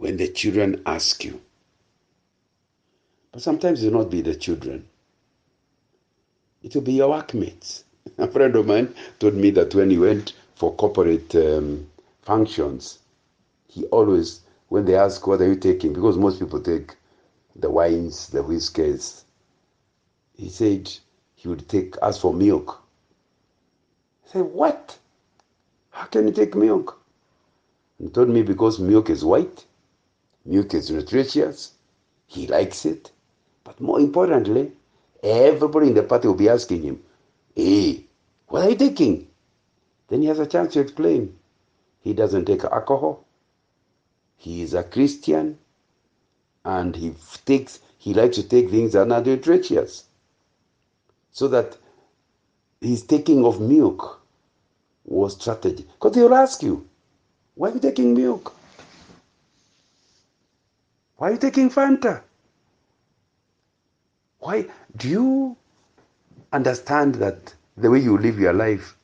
when the children ask you. But sometimes it will not be the children. It will be your workmates. A friend of mine told me that when he went for corporate functions, he always, when they ask, what are you taking? Because most people take the wines, the whiskies. He said he would ask for milk. I said, what? How can you take milk? He told me because milk is white, milk is nutritious, he likes it. But more importantly, everybody in the party will be asking him, hey, what are you taking? Then he has a chance to explain. He doesn't take alcohol. He is a Christian. And he likes to take things that are not nutritious. So that his taking of milk was strategy. Because they'll ask you, why are you taking milk? Why are you taking Fanta? Why do you understand that the way you live your life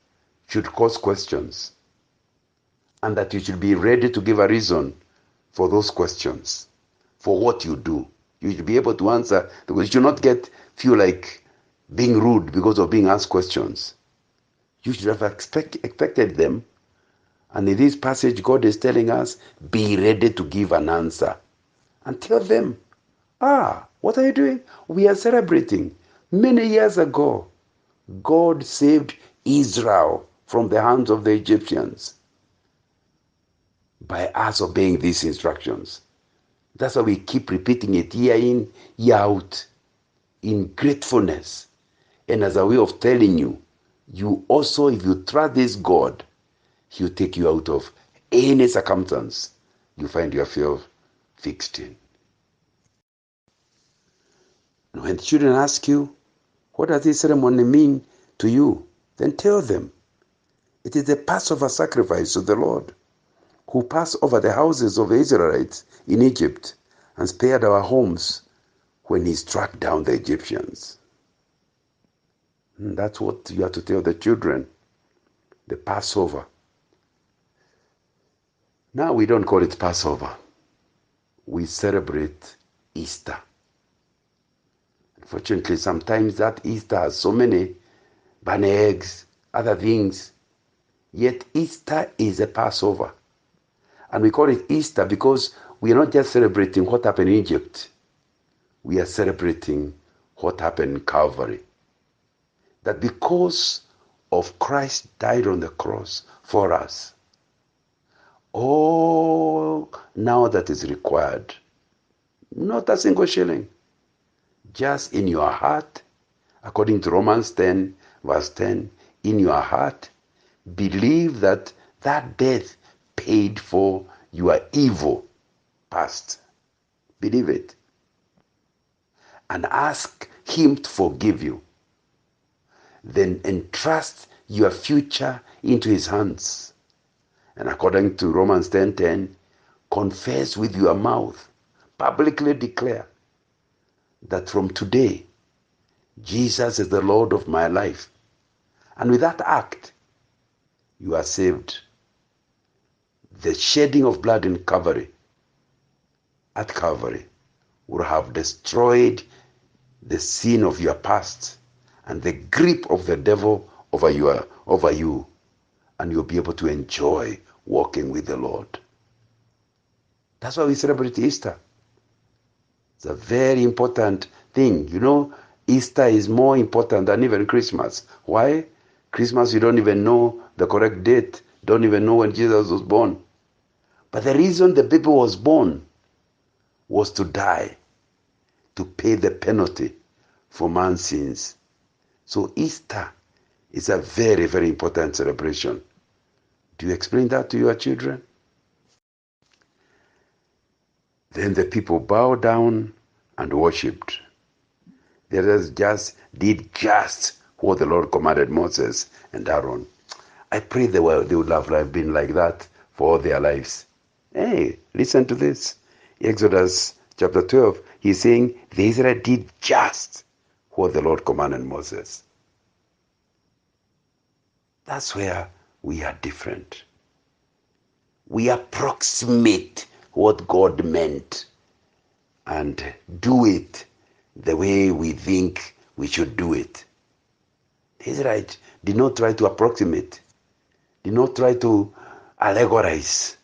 should cause questions, and that you should be ready to give a reason for those questions, for what you do? You should be able to answer, because you should not feel like being rude because of being asked questions. You should have expected them. And in this passage, God is telling us, be ready to give an answer. And tell them, what are you doing? We are celebrating. Many years ago, God saved Israel from the hands of the Egyptians by us obeying these instructions. That's why we keep repeating it year in, year out, in gratefulness. And as a way of telling you, you also, if you trust this God, He'll take you out of any circumstance you find yourself fixed in. And when the children ask you, what does this ceremony mean to you? Then tell them, it is the Passover sacrifice to the Lord, who passed over the houses of the Israelites in Egypt and spared our homes when he struck down the Egyptians. And that's what you have to tell the children, the Passover. Now we don't call it Passover. We celebrate Easter. Unfortunately, sometimes that Easter has so many bunny eggs, other things. Yet Easter is a Passover. And we call it Easter because we are not just celebrating what happened in Egypt. We are celebrating what happened in Calvary. That because of Christ died on the cross for us, all now that is required, not a single shilling, just in your heart, according to Romans 10, verse 10, in your heart, believe that death paid for your evil past. Believe it. And ask Him to forgive you. Then entrust your future into His hands. And according to Romans 10:10, confess with your mouth, publicly declare that from today, Jesus is the Lord of my life. And with that act, you are saved. The shedding of blood in Calvary, at Calvary, would have destroyed the sin of your past and the grip of the devil over you, and you'll be able to enjoy walking with the Lord. That's why we celebrate Easter. It's a very important thing. You know, Easter is more important than even Christmas. Why? Christmas, you don't even know the correct date, don't even know when Jesus was born. But the reason the baby was born was to die, to pay the penalty for man's sins. So Easter is a very, very important celebration. Do you explain that to your children? Then the people bowed down and worshipped. They did just what the Lord commanded Moses and Aaron. I pray they would have been like that for all their lives. Hey, listen to this. Exodus chapter 12, he's saying the Israelites did just what the Lord commanded Moses. That's where we are different. We approximate what God meant and do it the way we think we should do it. The Israelites did not try to approximate, did not try to allegorize.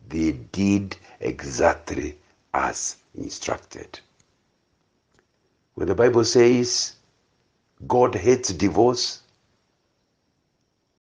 They did exactly as instructed. When the Bible says God hates divorce,